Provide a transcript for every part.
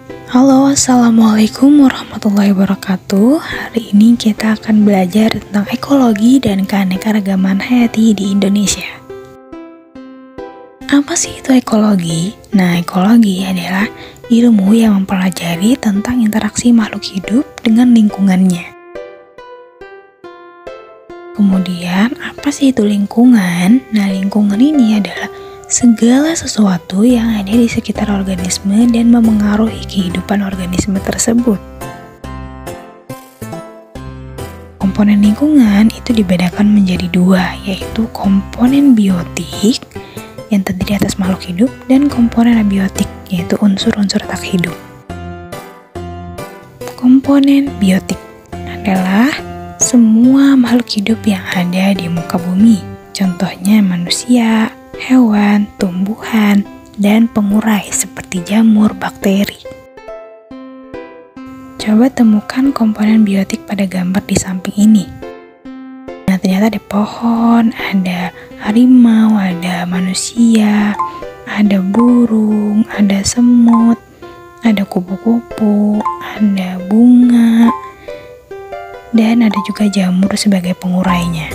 Halo, assalamualaikum warahmatullahi wabarakatuh. Hari ini kita akan belajar tentang ekologi dan keanekaragaman hayati di Indonesia. Apa sih itu ekologi? Nah, ekologi adalah ilmu yang mempelajari tentang interaksi makhluk hidup dengan lingkungannya. Kemudian, apa sih itu lingkungan? Nah, lingkungan ini adalah segala sesuatu yang ada di sekitar organisme dan memengaruhi kehidupan organisme tersebut. Komponen lingkungan itu dibedakan menjadi dua, yaitu komponen biotik yang terdiri atas makhluk hidup dan komponen abiotik, yaitu unsur-unsur tak hidup. Komponen biotik adalah semua makhluk hidup yang ada di muka bumi, contohnya manusia, hewan, tumbuhan, dan pengurai seperti jamur, bakteri. Coba temukan komponen biotik pada gambar di samping ini. Nah, ternyata ada pohon, ada harimau, ada manusia, ada burung, ada semut, ada kupu-kupu, ada bunga, dan ada juga jamur sebagai pengurainya.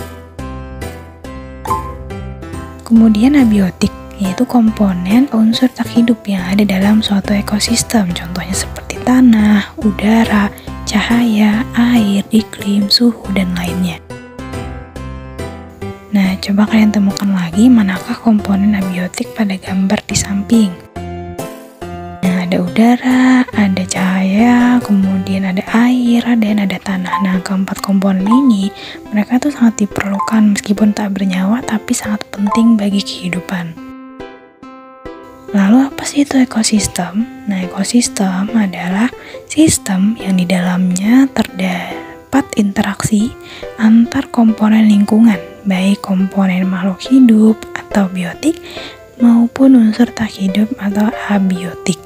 Kemudian abiotik, yaitu komponen unsur tak hidup yang ada dalam suatu ekosistem, contohnya seperti tanah, udara, cahaya, air, iklim, suhu, dan lainnya. Nah, coba kalian temukan lagi manakah komponen abiotik pada gambar di samping. Nah, ada udara, ada cahaya, kemudian ada air, dan ada tanah. Nah, keempat komponen ini, mereka tuh sangat diperlukan meskipun tak bernyawa, tapi sangat penting bagi kehidupan. Lalu apa sih itu ekosistem? Nah, ekosistem adalah sistem yang di dalamnya terdapat interaksi antar komponen lingkungan, baik komponen makhluk hidup atau biotik, maupun unsur tak hidup atau abiotik.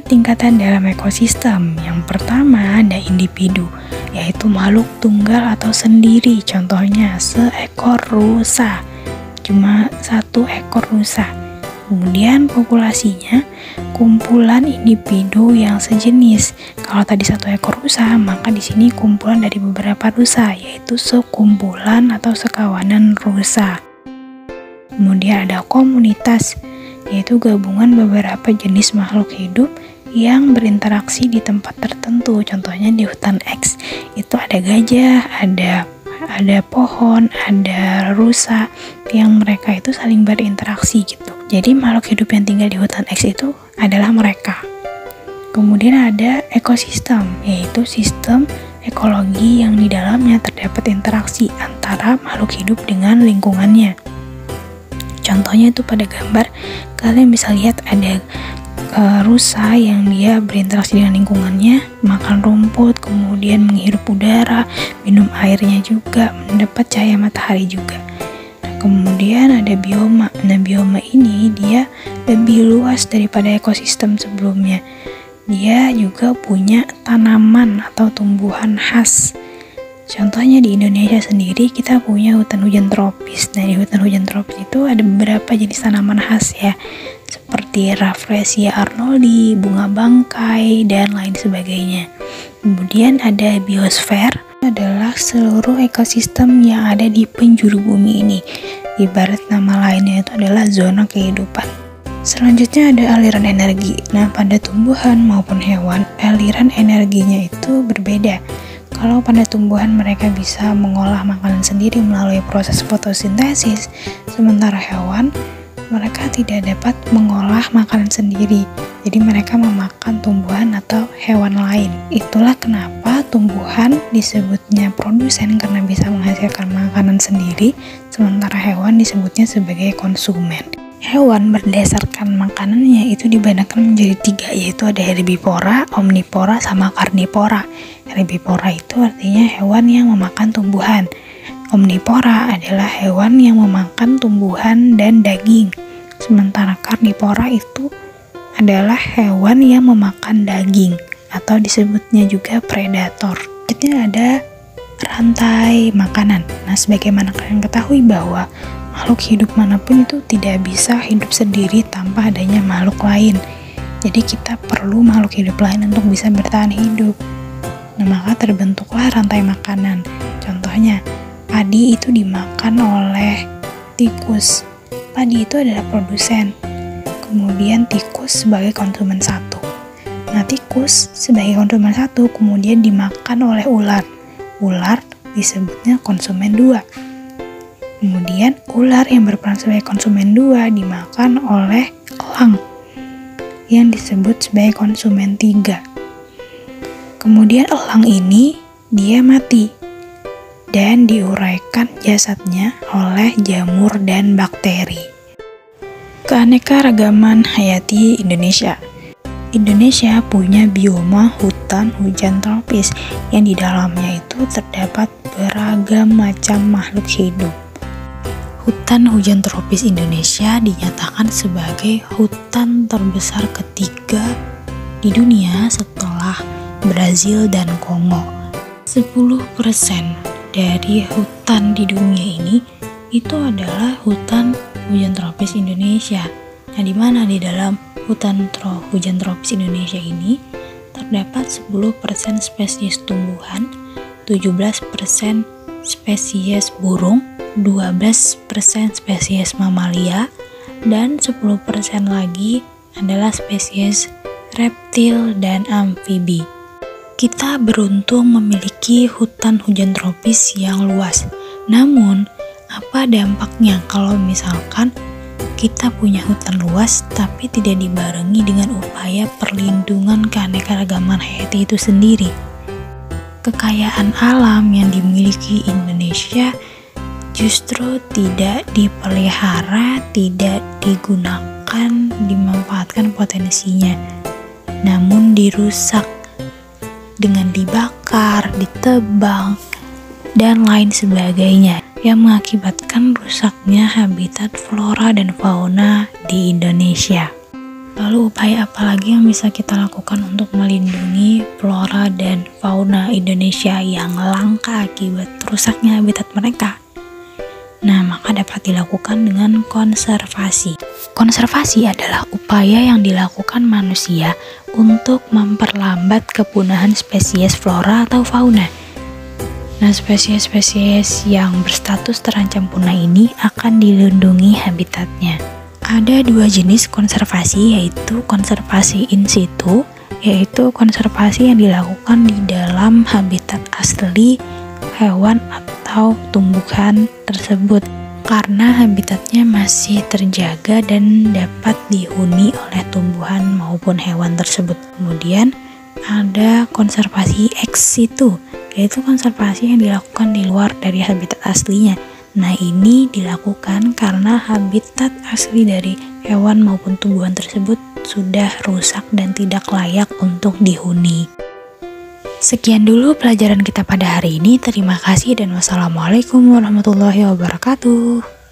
Tingkatan dalam ekosistem. Yang pertama ada individu, yaitu makhluk tunggal atau sendiri, contohnya seekor rusa, cuma satu ekor rusa. Kemudian populasinya kumpulan individu yang sejenis. Kalau tadi satu ekor rusa, maka di sini kumpulan dari beberapa rusa, yaitu sekumpulan atau sekawanan rusa. Kemudian ada komunitas, yaitu gabungan beberapa jenis makhluk hidup yang berinteraksi di tempat tertentu. Contohnya di hutan X itu ada gajah, ada pohon, ada rusa yang mereka itu saling berinteraksi gitu. Jadi makhluk hidup yang tinggal di hutan X itu adalah mereka. Kemudian ada ekosistem, yaitu sistem ekologi yang di dalamnya terdapat interaksi antara makhluk hidup dengan lingkungannya. Contohnya itu pada gambar kalian bisa lihat ada rusa yang dia berinteraksi dengan lingkungannya, makan rumput, kemudian menghirup udara, minum airnya juga, mendapat cahaya matahari juga. Kemudian ada bioma. Nah, bioma ini dia lebih luas daripada ekosistem sebelumnya. Dia juga punya tanaman atau tumbuhan khas. Contohnya di Indonesia sendiri kita punya hutan hujan tropis. Nah, di hutan hujan tropis itu ada beberapa jenis tanaman khas ya, seperti Rafflesia arnoldi, bunga bangkai, dan lain sebagainya. Kemudian ada biosfer, adalah seluruh ekosistem yang ada di penjuru bumi ini. Ibarat nama lainnya itu adalah zona kehidupan. Selanjutnya ada aliran energi. Nah, pada tumbuhan maupun hewan, aliran energinya itu berbeda. Kalau pada tumbuhan mereka bisa mengolah makanan sendiri melalui proses fotosintesis, sementara hewan mereka tidak dapat mengolah makanan sendiri. Jadi mereka memakan tumbuhan atau hewan lain. Itulah kenapa tumbuhan disebutnya produsen karena bisa menghasilkan makanan sendiri, sementara hewan disebutnya sebagai konsumen. Hewan berdasarkan makanannya itu dibedakan menjadi 3, yaitu ada herbivora, omnivora, sama karnivora. Herbivora itu artinya hewan yang memakan tumbuhan. Omnivora adalah hewan yang memakan tumbuhan dan daging. Sementara karnivora itu adalah hewan yang memakan daging atau disebutnya juga predator. Selanjutnya ada rantai makanan. Nah, sebagaimana kalian ketahui bahwa makhluk hidup manapun itu tidak bisa hidup sendiri tanpa adanya makhluk lain. Jadi kita perlu makhluk hidup lain untuk bisa bertahan hidup. Nah, maka terbentuklah rantai makanan. Contohnya, padi itu dimakan oleh tikus. Padi itu adalah produsen. Kemudian tikus sebagai konsumen satu. Nah, tikus sebagai konsumen satu kemudian dimakan oleh ular. Ular disebutnya konsumen 2. Kemudian ular yang berperan sebagai konsumen 2 dimakan oleh elang yang disebut sebagai konsumen 3. Kemudian elang ini dia mati dan diuraikan jasadnya oleh jamur dan bakteri. Keanekaragaman hayati Indonesia. Indonesia punya bioma hutan hujan tropis yang di dalamnya itu terdapat beragam macam makhluk hidup. Hutan hujan tropis Indonesia dinyatakan sebagai hutan terbesar ketiga di dunia setelah Brazil dan Kongo. 10% dari hutan di dunia ini itu adalah hutan hujan tropis Indonesia. Nah, di mana di dalam hutan hujan tropis Indonesia ini terdapat 10% spesies tumbuhan, 17% spesies burung, 12% spesies mamalia, dan 10% lagi adalah spesies reptil dan amfibi. Kita beruntung memiliki hutan hujan tropis yang luas. Namun, apa dampaknya kalau misalkan kita punya hutan luas tapi tidak dibarengi dengan upaya perlindungan keanekaragaman hayati itu sendiri? Kekayaan alam yang dimiliki Indonesia justru tidak dipelihara, tidak digunakan, dimanfaatkan potensinya, namun dirusak dengan dibakar, ditebang, dan lain sebagainya yang mengakibatkan rusaknya habitat flora dan fauna di Indonesia. Lalu upaya apa lagi yang bisa kita lakukan untuk melindungi flora dan fauna Indonesia yang langka akibat rusaknya habitat mereka? Nah, maka dapat dilakukan dengan konservasi. Konservasi adalah upaya yang dilakukan manusia untuk memperlambat kepunahan spesies flora atau fauna. Nah, spesies-spesies yang berstatus terancam punah ini akan dilindungi habitatnya. Ada 2 jenis konservasi, yaitu konservasi in situ, yaitu konservasi yang dilakukan di dalam habitat asli hewan atau tumbuhan tersebut karena habitatnya masih terjaga dan dapat dihuni oleh tumbuhan maupun hewan tersebut. Kemudian ada konservasi ex situ, yaitu konservasi yang dilakukan di luar dari habitat aslinya. Nah, ini dilakukan karena habitat asli dari hewan maupun tumbuhan tersebut sudah rusak dan tidak layak untuk dihuni. Sekian dulu pelajaran kita pada hari ini. Terima kasih dan wassalamualaikum warahmatullahi wabarakatuh.